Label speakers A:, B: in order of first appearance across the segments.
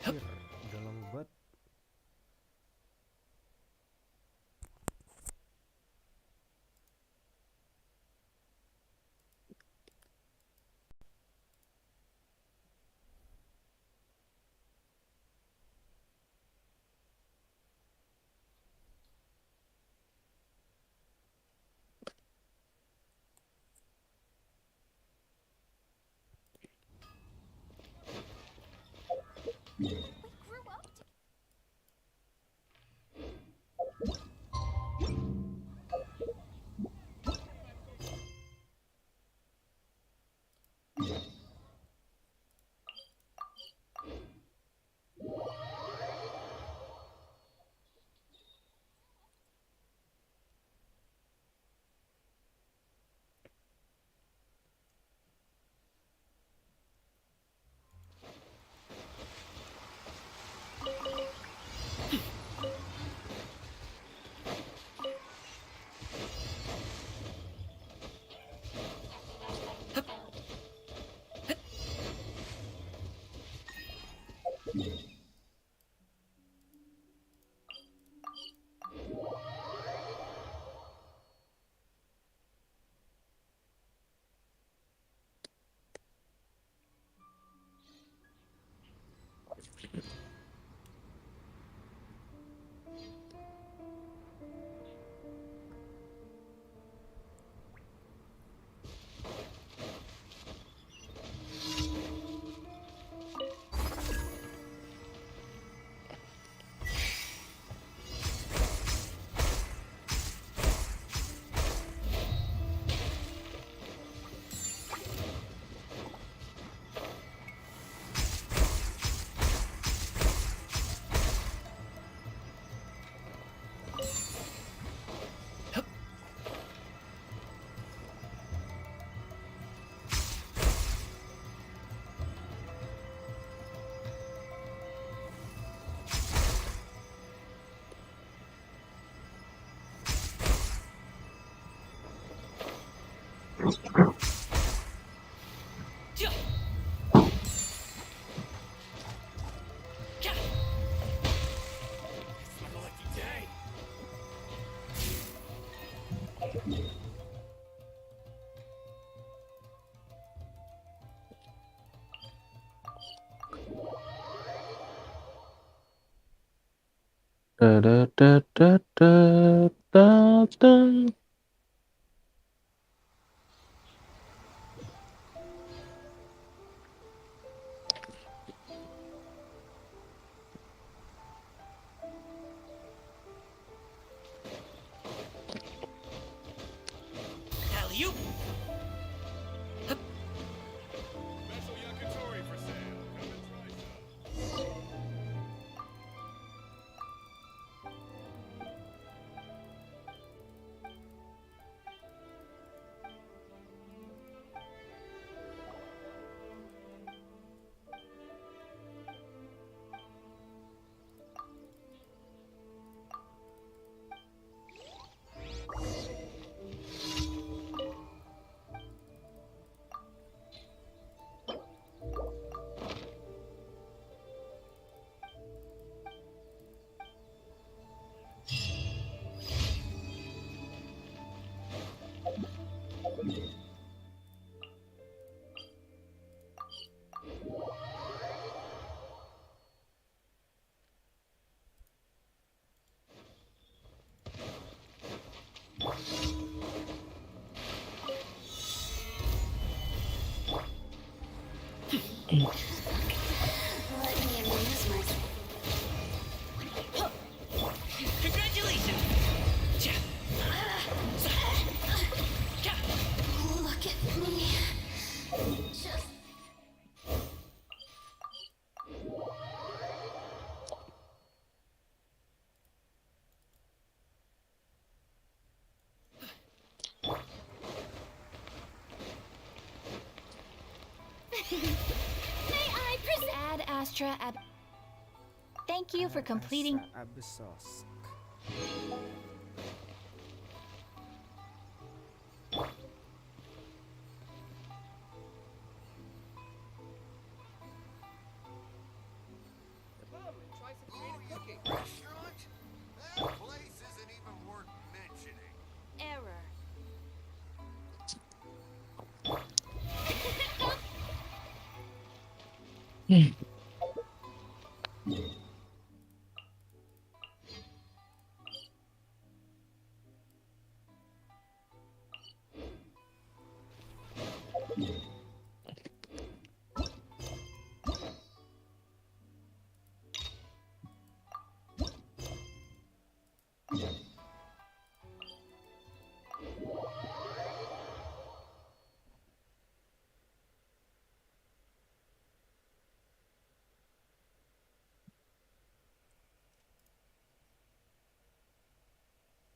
A: Anjir, dalam banget.
B: Da, da, da, da, da, da, da.
C: Look at me. Just May I present Ad Astra Ab Thank you for completing
A: Absos.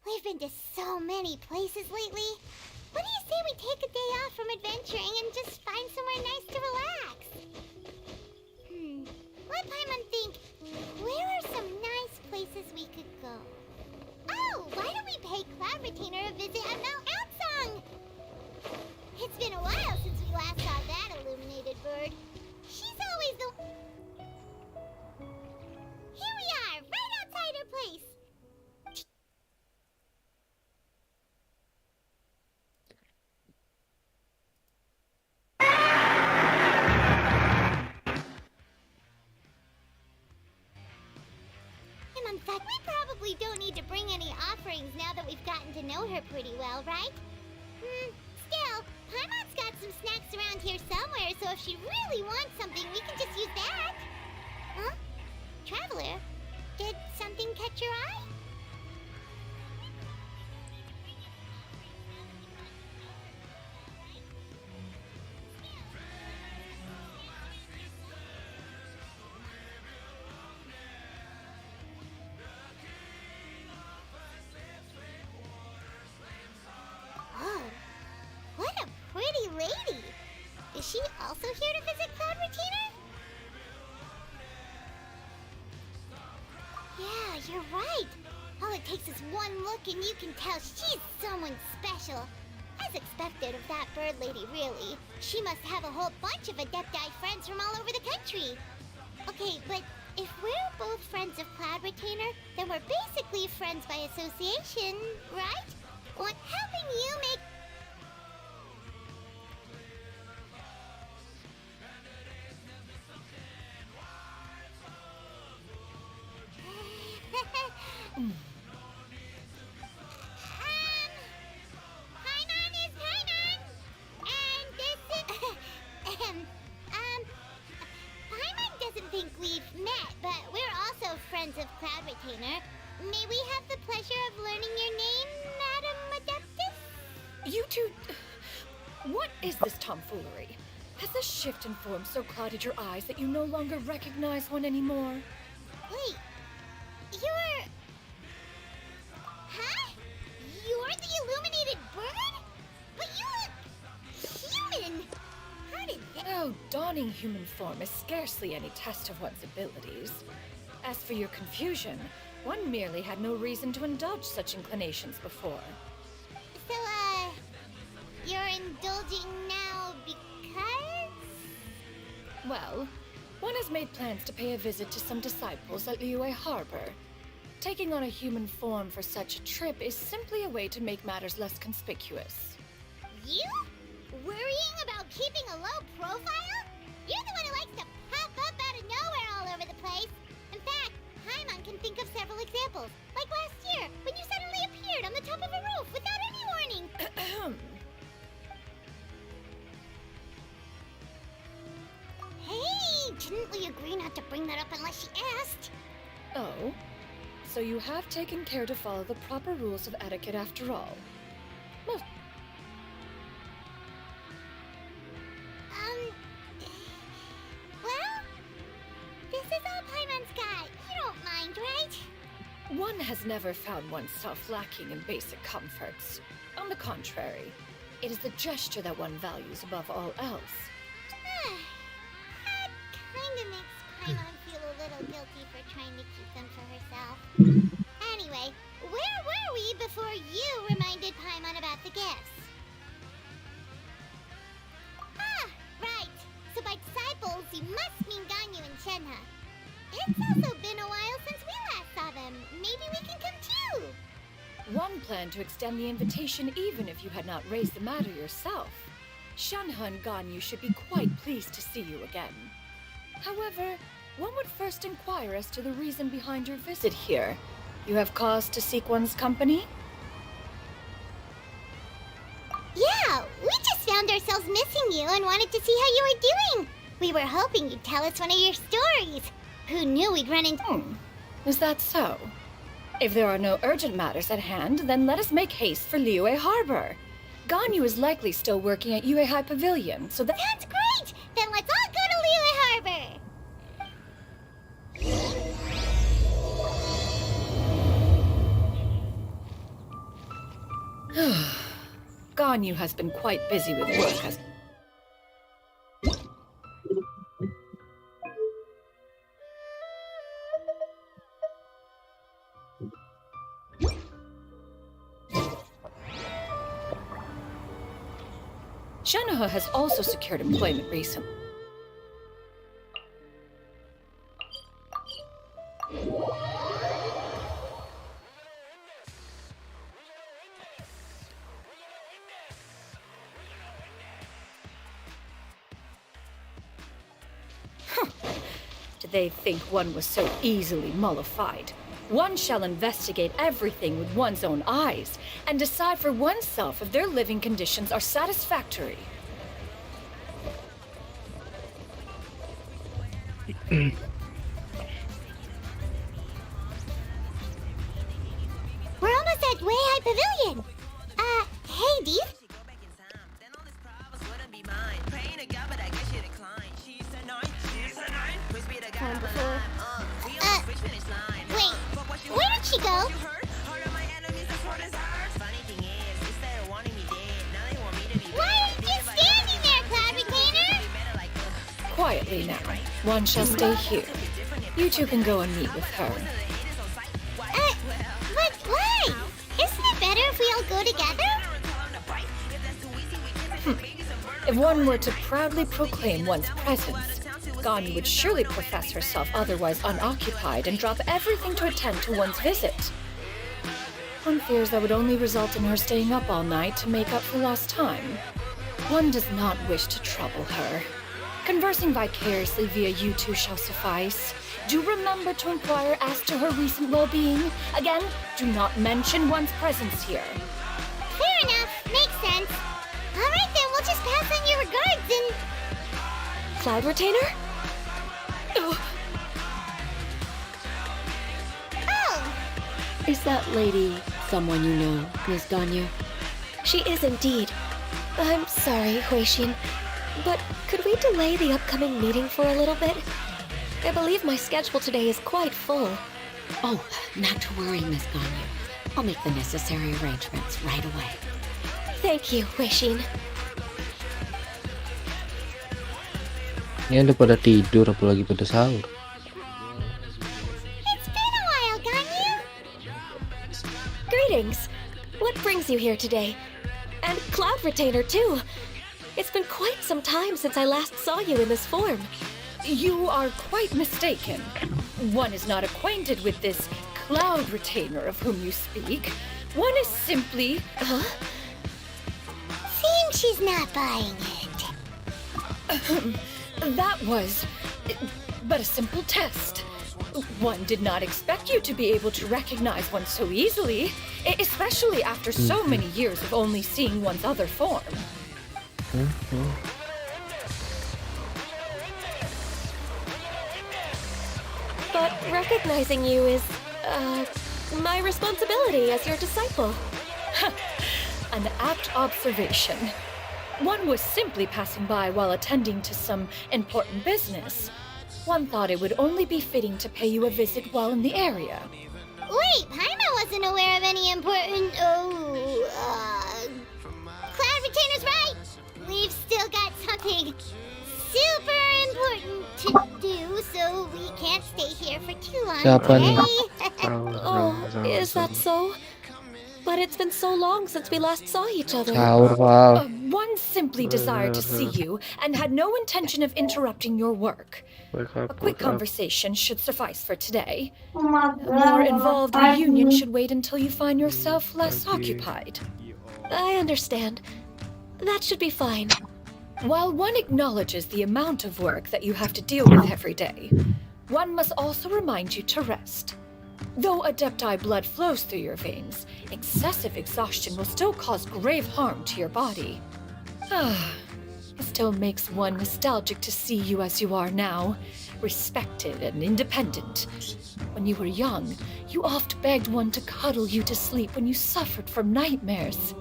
D: We've been to so many places lately. What do you say we take a day off from adventuring and just find somewhere nice to relax? Let Paimon think. Where are some nice places we could go? Oh, why don't we pay Cloud Retainer a visit at Mount Outsong? It's been a while since we last saw that illuminated bird. She's always the... Here we are, right outside her place. In fact, we probably don't need to bring any offerings now that we've gotten to know her pretty well, right? Still, Paimon's got some snacks around here somewhere, so if she really wants something, we can just use that. Huh? Traveler, did something catch your eye? Oh, what a pretty lady! Is she also here to visit Cloud Retainer? Yeah, you're right. All it takes is one look and you can tell she's someone special. As expected of that bird lady, really. She must have a whole bunch of Adepti friends from all over the country. Okay, but if we're both friends of Cloud Retainer, then we're basically friends by association, right? What helping you make... Paimon is Paimon! And this is... Paimon doesn't think we've met, but we're also friends of Cloud Retainer. May we have the pleasure of learning your name, Madam Adeptus?
E: You two... What is this tomfoolery? Has the shift in form so clouded your eyes that you no longer recognize one anymore?
D: Wait, you're... Huh? You're the illuminated bird? But you look... human! How did that...
E: Oh, donning human form is scarcely any test of one's abilities. As for your confusion, one merely had no reason to indulge such inclinations before.
D: So, you're indulging now because...
E: Well, one has made plans to pay a visit to some disciples at Liyue Harbor. Taking on a human form for such a trip is simply a way to make matters less conspicuous.
D: You? Worrying about keeping a low profile? You're the one who likes to pop up out of nowhere all over the place. In fact, Paimon can think of several examples. Like last year, when you suddenly appeared on the top of a roof without any warning. Hey, didn't we agree not to bring that up unless she asked?
E: Oh? So you have taken care to follow the proper rules of etiquette after all. Most
D: Well, this is all Paimon's got. You don't mind, right?
E: One has never found oneself lacking in basic comforts. On the contrary, it is the gesture that one values above all else.
D: That kinda makes Paimon feel a little guilty for trying to keep them for herself. Anyway, where were we before you reminded Paimon about the gifts? Ah, right. So by disciples, you must mean Ganyu and Shenhe. It's also been a while since we last saw them. Maybe we can come too.
E: One planned to extend the invitation even if you had not raised the matter yourself. Shenhe and Ganyu should be quite pleased to see you again. However, one would first inquire as to the reason behind your visit here. You have cause to seek one's company?
D: Yeah, we just found ourselves missing you and wanted to see how you were doing. We were hoping you'd tell us one of your stories. Who knew we'd run into...
E: Is that so? If there are no urgent matters at hand, then let us make haste for Liyue Harbor. Ganyu is likely still working at Yue High Pavilion, so that...
D: That's great! Then let's all go to Liyue Harbor!
E: Ganyu has been quite busy with work as... Shenoha has also secured employment recently. Did they think one was so easily mollified? One shall investigate everything with one's own eyes and decide for oneself if their living conditions are satisfactory.
D: We're almost at Way High Pavilion. Hey, Deep. Wait, where did she go? Why are you standing there, Cloud Retainer?
E: Quietly now. One shall stay here. You two can go and meet with her.
D: But why? Isn't it better if we all go together?
E: If one were to proudly proclaim one's presence, Ganyu would surely profess herself otherwise unoccupied and drop everything to attend to one's visit. One fears that would only result in her staying up all night to make up for lost time. One does not wish to trouble her. Conversing vicariously via you two shall suffice. Do remember to inquire as to her recent well-being. Again, do not mention one's presence here.
D: Fair enough. Makes sense. All right, then we'll just pass on your regards and...
F: Cloud Retainer?
D: Oh!
F: Is that lady someone you know, Miss Ganyu?
G: She is indeed. I'm sorry, Huixin, but could we delay the upcoming meeting for a little bit? I believe my schedule today is quite full.
F: Oh, not to worry, Miss Ganyu. I'll make the necessary arrangements right away.
G: Thank you, Huixin.
B: Ini udah pada tidur apalagi pada sahur.
D: It's been a while, Ganyu.
G: Greetings. What brings you here today? And Cloud Retainer, too. It's been quite some time since I last saw you in this form.
E: You are quite mistaken. One is not acquainted with this Cloud Retainer of whom you speak. One is simply...
G: Huh?
D: Seems she's not buying it.
E: That was but a simple test. One did not expect you to be able to recognize one so easily, especially after so many years of only seeing one's other form.
G: But recognizing you is, my responsibility as your disciple.
E: An apt observation. One was simply passing by while attending to some important business. One thought it would only be fitting to pay you a visit while in the area.
D: Wait, Paima wasn't aware of any important... Cloud Retainer's right! We've still got something super important to do, so we can't stay here for too long,
B: Siapa nih?
G: Oh, is that so? But it's been so long since we last saw each other.
B: Sahur, Val.
E: One simply desired to see you and had no intention of interrupting your work. A quick conversation should suffice for today. A more involved reunion should wait until you find yourself less occupied.
G: I understand. That should be fine.
E: While one acknowledges the amount of work that you have to deal with every day, one must also remind you to rest. Though Adepti blood flows through your veins, excessive exhaustion will still cause grave harm to your body. It still makes one nostalgic to see you as you are now, respected and independent. When you were young, you oft begged one to cuddle you to sleep when you suffered from nightmares.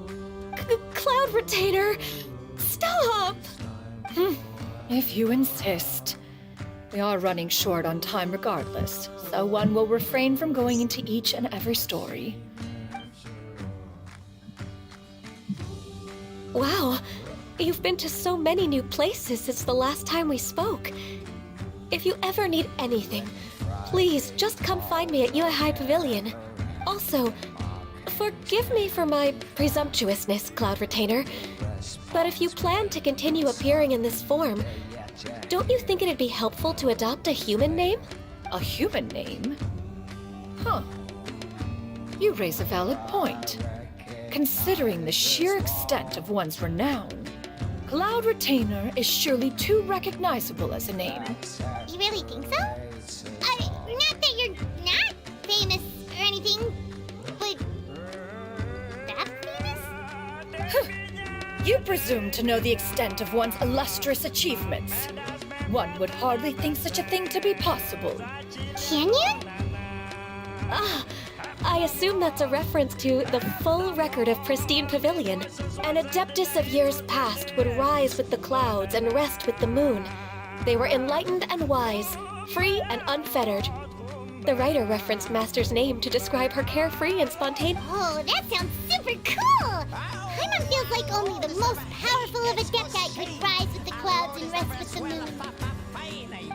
G: Cloud Retainer! Stop!
E: If you insist. We are running short on time regardless, so one will refrain from going into each and every story.
G: Wow, you've been to so many new places since the last time we spoke. If you ever need anything, please just come find me at High Pavilion. Also, forgive me for my presumptuousness, Cloud Retainer, but if you plan to continue appearing in this form, don't you think it'd be helpful to adopt a human name?
E: A human name? Huh. You raise a valid point. Considering the sheer extent of one's renown, Cloud Retainer is surely too recognizable as a name.
D: You really think so? Not that you're not famous or anything, but that famous?
E: You presume to know the extent of one's illustrious achievements. One would hardly think such a thing to be possible.
D: Can you?
G: I assume that's a reference to the full record of Pristine Pavilion. An Adeptus of years past would rise with the clouds and rest with the moon. They were enlightened and wise, free and unfettered. The writer referenced Master's name to describe her carefree and spontaneous.
D: Oh, that sounds super cool! Paimon feels like only the most powerful of Adepti could rise with the clouds and rest with the moon.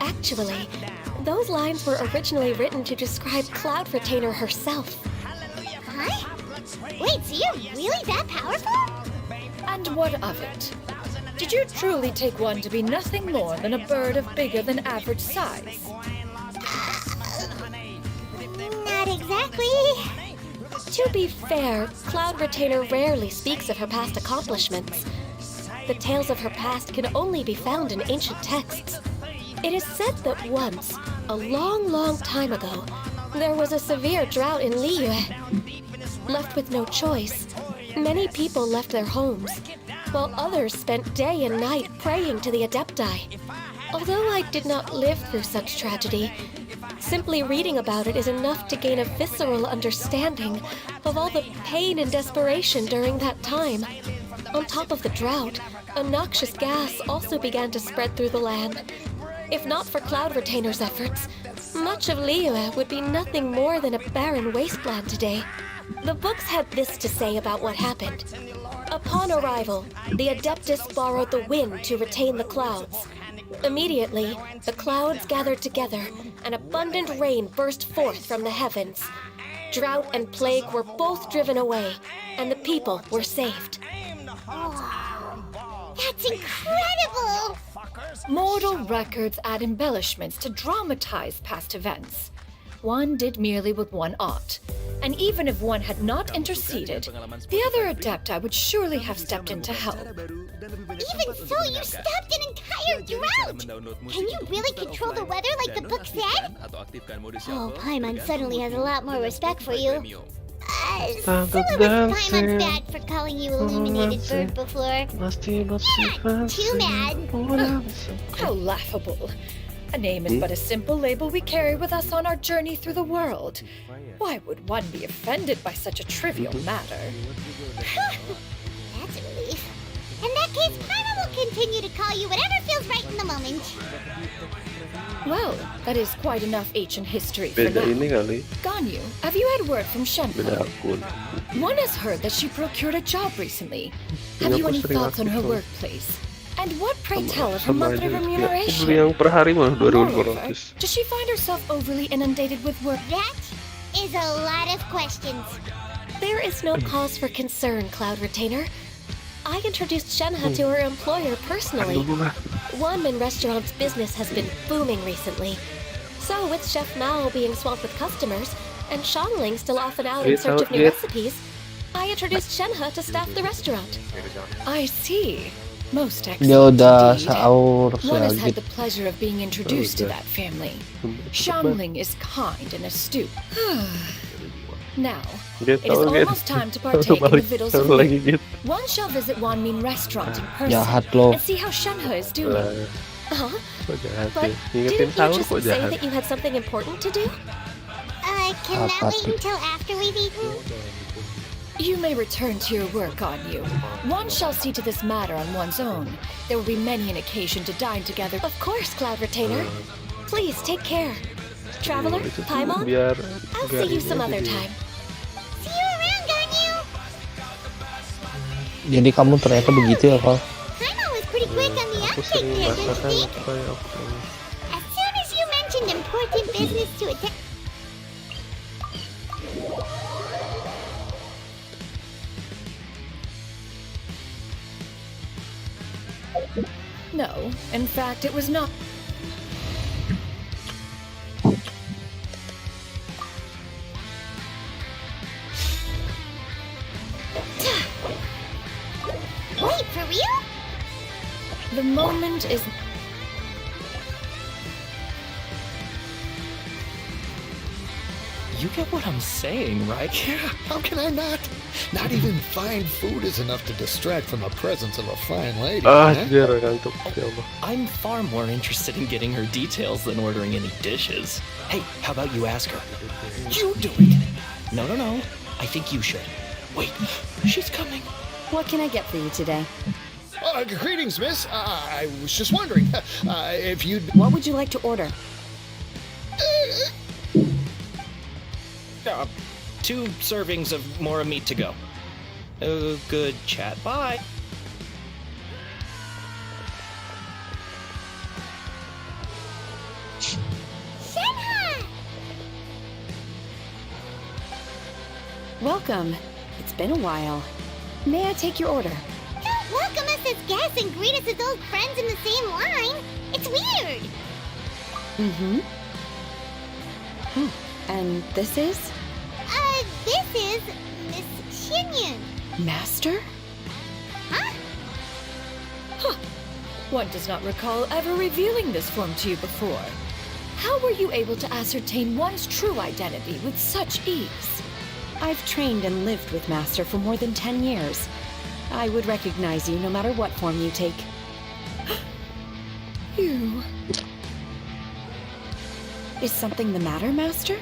G: Actually, those lines were originally written to describe Cloud Retainer herself.
D: Huh? Wait, so you're really that powerful?
E: And what of it? Did you truly take one to be nothing more than a bird of bigger than average size?
D: Not exactly.
G: To be fair, Cloud Retainer rarely speaks of her past accomplishments. The tales of her past can only be found in ancient texts. It is said that once, a long, long time ago, there was a severe drought in Liyue. Left with no choice, many people left their homes, while others spent day and night praying to the Adepti. Although I did not live through such tragedy, simply reading about it is enough to gain a visceral understanding of all the pain and desperation during that time. On top of the drought, a noxious gas also began to spread through the land. If not for Cloud Retainer's efforts, much of Liyue would be nothing more than a barren wasteland today. The books had this to say about what happened. Upon arrival, the Adeptus borrowed the wind to retain the clouds. Immediately, the clouds gathered together, and abundant rain burst forth from the heavens. Drought and plague were both driven away, and the people were saved.
D: Oh, that's incredible!
E: Mortal records add embellishments to dramatize past events. One did merely what one ought, and even if one had not interceded, the other Adepti would surely have stepped in to help.
D: Even so, you stopped an entire drought! Can you really control the weather like the book said? Oh, Paimon suddenly has a lot more respect for you. So it was Paimon's bad for calling you Illuminated Bird before. You're not too mad.
E: How laughable. A name is but a simple label we carry with us on our journey through the world. Why would one be offended by such a trivial matter?
D: That's a relief. In that case, Paimon will continue to call you whatever feels right in the moment.
E: Well, that is quite enough ancient history for
B: Beda
E: now.
B: ini kali.
E: Ganyu, have you had word from
B: Beda
E: Shenhe?
B: akun.
E: One has heard that she procured a job recently. Have
B: Iya,
E: you
B: aku
E: any
B: sering
E: thoughts on her
B: aktif,
E: workplace? And what, pray tell, of her
B: Sama
E: monthly
B: aja. Ya, aku
E: remuneration?
B: beli yang per hari mah
E: Moreover,
B: 2.400.
E: does she find herself overly inundated with work?
D: That is a lot of questions.
G: There is no cause for concern, Cloud Retainer. I introduced Shenhe to her employer personally.
B: Dulu lah.
G: One restaurant's business has been booming recently. So with Chef Mao being swamped with customers, and Shanling still off and out in search of new recipes, I introduced Shenhe to staff the restaurant.
E: I see. Most
B: Dia udah
E: excellent indeed.
B: sahur
E: One has
B: ya
E: had
B: gitu.
E: the pleasure of being introduced to that family. Xiangling is kind and astute. Now,
B: Dia
E: it is
B: tahu
E: almost
B: gitu.
E: time to partake in the
B: Balik
E: victuals
B: sahur
E: of
B: lagi
E: noon.
B: gitu.
E: One shall visit Wanmin restaurant in person
B: Jahat lo.
E: and see how Shenhe is doing.
B: Lah,
G: Huh?
B: kok jahat
G: But
B: ya? Ingetin
G: didn't you
B: sahur
G: just
B: kok
G: say
B: jahat.
G: that you had something important to do?
D: Can that
B: Apa
D: wait
B: sih?
D: until after we've eaten?
E: You may return to your work on you. One shall see to this matter on one's own. There will be many an occasion to dine together.
G: Of course, Cloud Retainer. Please take care. Traveler,
B: Itu tuh
G: Paimon,
B: biar
G: I'll
B: nggak
G: see you
B: ini
G: some
B: aja
G: other
B: dia.
G: time.
D: See you around, Ganyu!
B: Jadi kamu ternyata begitu ya, Kal?
D: Paimon was pretty quick on the
B: Aku
D: uptake
B: sering
D: there, don't you
B: merasakan
D: think?
B: apa yang aku pengen.
D: As soon as you mentioned important business to attend...
E: No, in fact, it was not.
D: Wait, for real?
E: The moment is.
H: You get what I'm saying, right?
I: Yeah, how can I not? Not even fine food is enough to distract from the presence of a fine lady.
B: Ah,
I: huh?
B: biar ngantuk ya Allah.
H: I'm far more interested in getting her details than ordering any dishes. Hey, how about you ask her? You do it! No. I think you should. Wait, she's coming.
J: What can I get for you today?
I: Greetings, miss. I was just wondering if you'd...
J: What would you like to order?
H: 2 servings of more meat to go. Good chat. Bye.
D: Shenhe!
J: Welcome. It's been a while. May I take your order?
D: Don't welcome us as guests and greet us as old friends in the same line. It's weird.
J: Mm-hmm. And this is?
D: This is Miss Xinyun.
J: Master?
D: Huh?
E: One does not recall ever revealing this form to you before. How were you able to ascertain one's true identity with such ease?
J: I've trained and lived with Master for more than 10 years. I would recognize you no matter what form you take.
E: You.
J: Is something the matter, Master?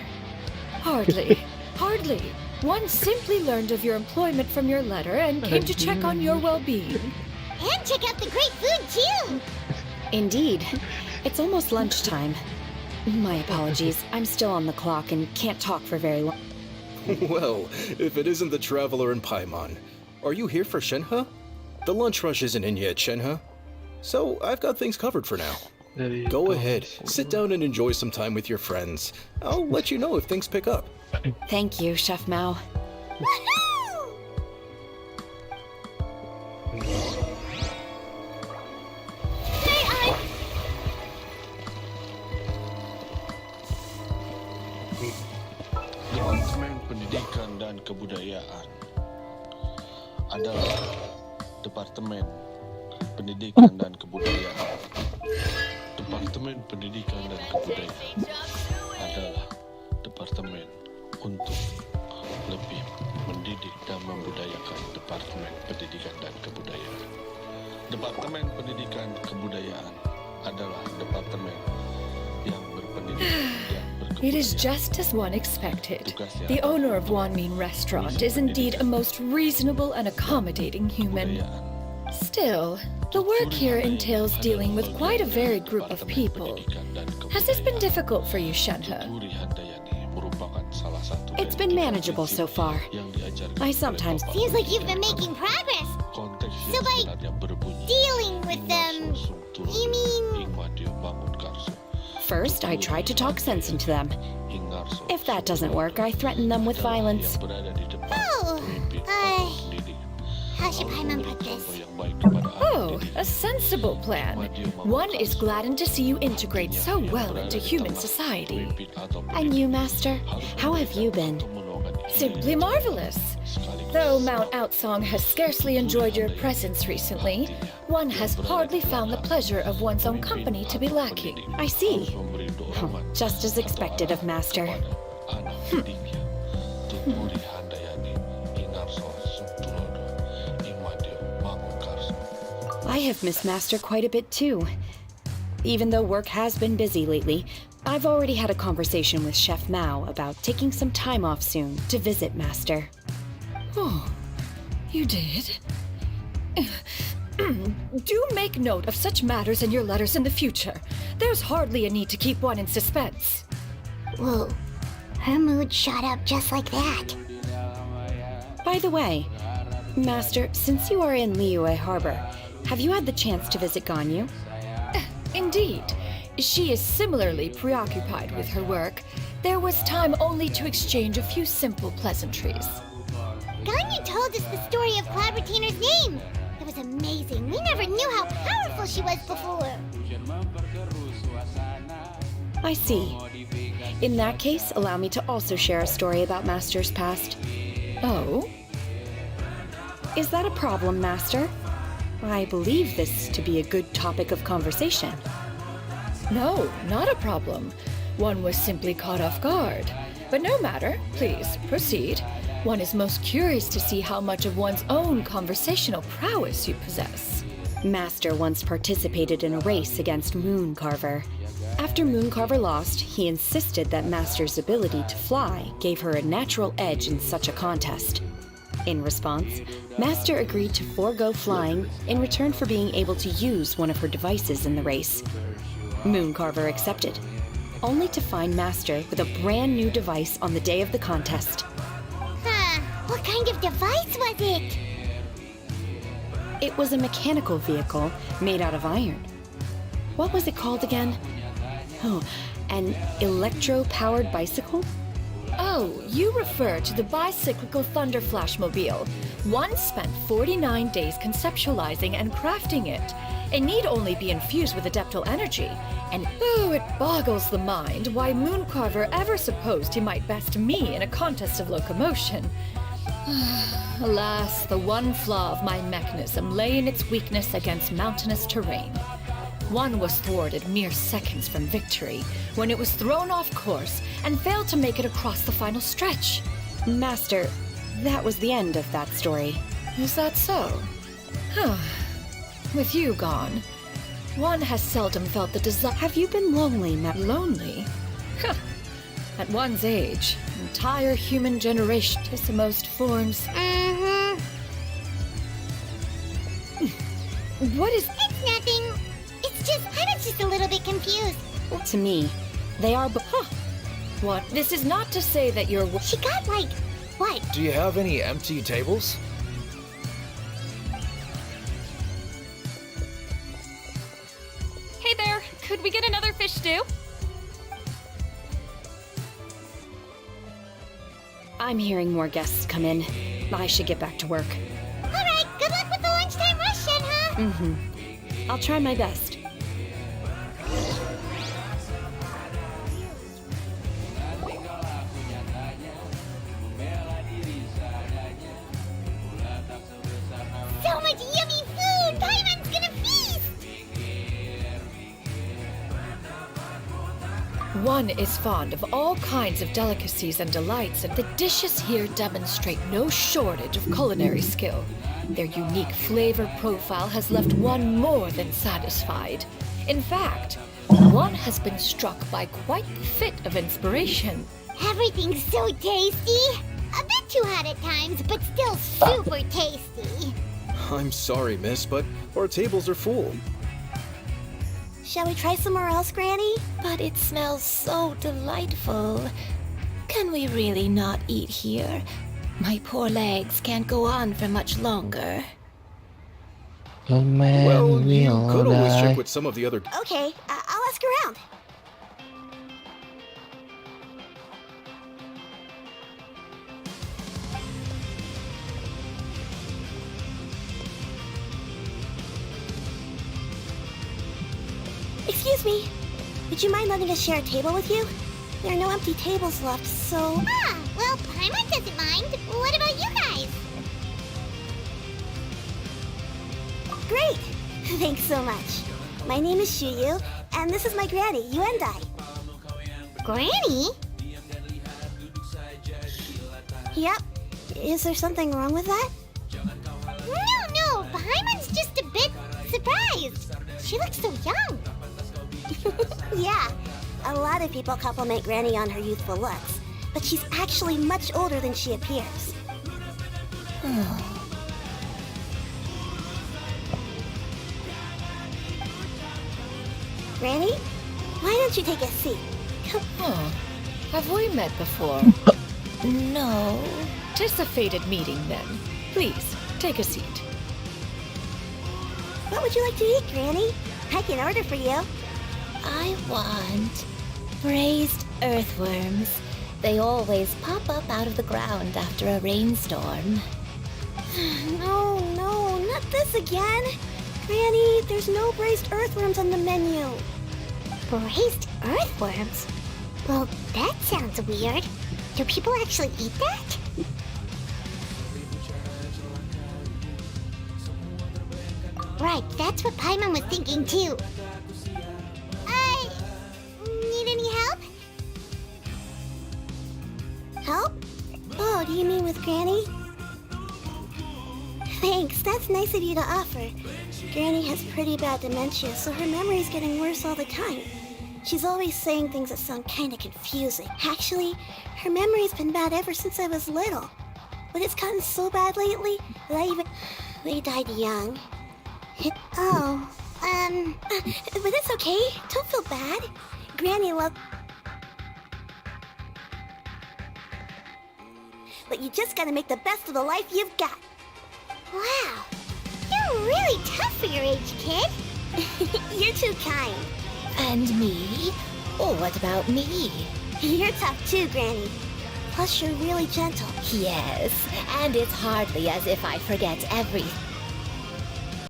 E: Hardly. Hardly. One simply learned of your employment from your letter and came to check on your well-being.
D: And check out the great food, too.
J: Indeed. It's almost lunchtime. My apologies. I'm still on the clock and can't talk for very long.
K: Well, if it isn't the Traveler in Paimon, are you here for Shenhe? The lunch rush isn't in yet, Shenhe. So I've got things covered for now. Go ahead, sit down and enjoy some time with your friends. I'll let you know if things pick up.
J: Thank you, Chef Mao.
D: Woohoo!
L: Departemen Pendidikan dan Kebudayaan adalah Departemen Pendidikan dan Kebudayaan. Departemen Pendidikan dan Kebudayaan adalah departemen untuk lebih mendidik dan membudayakan Departemen Pendidikan dan Kebudayaan. Departemen Pendidikan Kebudayaan adalah departemen yang berpendidikan dan
E: It is just as one expected. The owner of Wanmin Restaurant is indeed a most reasonable and accommodating human. Still, the work here entails dealing with quite a varied group of people. Has this been difficult for you, Shenhe?
J: It's been manageable so far. I sometimes...
D: Seems like you've been making progress. So by dealing with them, you mean...
J: First, I tried to talk sense into them. If that doesn't work, I threaten them with violence.
D: Oh, how should Paimon put this?
E: Oh, a sensible plan. One is gladdened to see you integrate so well into human society.
J: And you, Master? How have you been?
E: Simply marvelous. Though Mount Outsong has scarcely enjoyed your presence recently, one has hardly found the pleasure of one's own company to be lacking.
J: I see. Just as expected of Master. I have missed Master quite a bit too. Even though work has been busy lately, I've already had a conversation with Chef Mao about taking some time off soon to visit Master.
E: Oh, you did? Do make note of such matters in your letters in the future. There's hardly a need to keep one in suspense.
D: Whoa, her mood shot up just like that.
J: By the way, Master, since you are in Liyue Harbor, have you had the chance to visit Ganyu?
E: Indeed. She is similarly preoccupied with her work. There was time only to exchange a few simple pleasantries.
D: Ganyu told us the story of Cloud Retainer's name. It was amazing. We never knew how powerful she was before.
J: I see. In that case, allow me to also share a story about Master's past.
E: Oh?
J: Is that a problem, Master? I believe this to be a good topic of conversation.
E: No, not a problem. One was simply caught off guard. But no matter, please, proceed. One is most curious to see how much of one's own conversational prowess you possess.
J: Master once participated in a race against Mooncarver. After Mooncarver lost, he insisted that Master's ability to fly gave her a natural edge in such a contest. In response, Master agreed to forego flying in return for being able to use one of her devices in the race. Mooncarver accepted, only to find Master with a brand new device on the day of the contest.
D: What kind of device was it?
J: It was a mechanical vehicle made out of iron. What was it called again? Oh, an electro-powered bicycle?
E: Oh, you refer to the bicyclical Thunder Flashmobile. One spent 49 days conceptualizing and crafting it. It need only be infused with adeptal energy. And oh, it boggles the mind why Mooncarver ever supposed he might best me in a contest of locomotion. Alas, the one flaw of my mechanism lay in its weakness against mountainous terrain. One was thwarted mere seconds from victory when it was thrown off course and failed to make it across the final stretch.
J: Master, that was the end of that story.
E: Is that so? With you gone, one has seldom felt the desire.
J: Have you been lonely,
E: Lonely? At one's age, entire human generation is the most forms. What is...
D: It's nothing. I was just a little bit confused.
J: To me, they are
E: What? This is not to say that you're...
D: She got like... What?
M: Do you have any empty tables?
N: Hey there, could we get another fish stew?
J: I'm hearing more guests come in. I should get back to work.
D: Alright, good luck with the lunchtime rush, Shenhe!
J: I'll try my best.
D: So much yummy food! Paimon's gonna feast!
E: One is fond of all kinds of delicacies and delights, and the dishes here demonstrate no shortage of culinary skill. Their unique flavor profile has left one more than satisfied. In fact, one has been struck by quite the fit of inspiration.
D: Everything's so tasty! A bit too hot at times, but still super tasty.
K: I'm sorry, miss, but our tables are full.
G: Shall we try somewhere else, Granny? But it smells so delightful. Can we really not eat here? My poor legs can't go on for much longer.
B: Oh man,
K: Well,
B: we
K: you
B: all
K: could always
B: die.
K: check with some of the other...
G: Okay, I'll ask around. Excuse me. Would you mind letting us share a table with you? There are no empty tables left, so...
D: Well, Paimon doesn't mind. What about you guys?
O: Great! Thanks so much. My name is Shuyu, and this is my granny, Yuendai.
D: Granny?
O: Yep. Is there something wrong with that?
D: No, Paimon's just a bit surprised. She looks so young.
O: Yeah, a lot of people compliment Granny on her youthful looks, but she's actually much older than she appears. Granny, why don't you take a seat?
E: Huh. Have we met before?
G: No.
E: Tis a fated meeting then. Please, take a seat.
O: What would you like to eat, Granny? I can order for you.
G: I want braised earthworms. They always pop up out of the ground after a rainstorm.
O: No, not this again. Granny, there's no braised earthworms on the menu.
D: Braised earthworms? Well, that sounds weird. Do people actually eat that? Right, that's what Paimon was thinking too. Need any help?
O: Help? Oh, do you mean with Granny? Thanks, that's nice of you to offer. Granny has pretty bad dementia, so her memory's getting worse all the time. She's always saying things that sound kinda confusing. Actually, her memory's been bad ever since I was little. But it's gotten so bad lately that they died young. But it's okay. Don't feel bad. Granny loved... But you just gotta make the best of the life you've got.
D: Wow, you're really tough for your age, kid.
O: You're too kind.
G: And me? Oh, what about me?
O: You're tough too, Granny. Plus, you're really gentle.
G: Yes, and it's hardly as if I forget everything.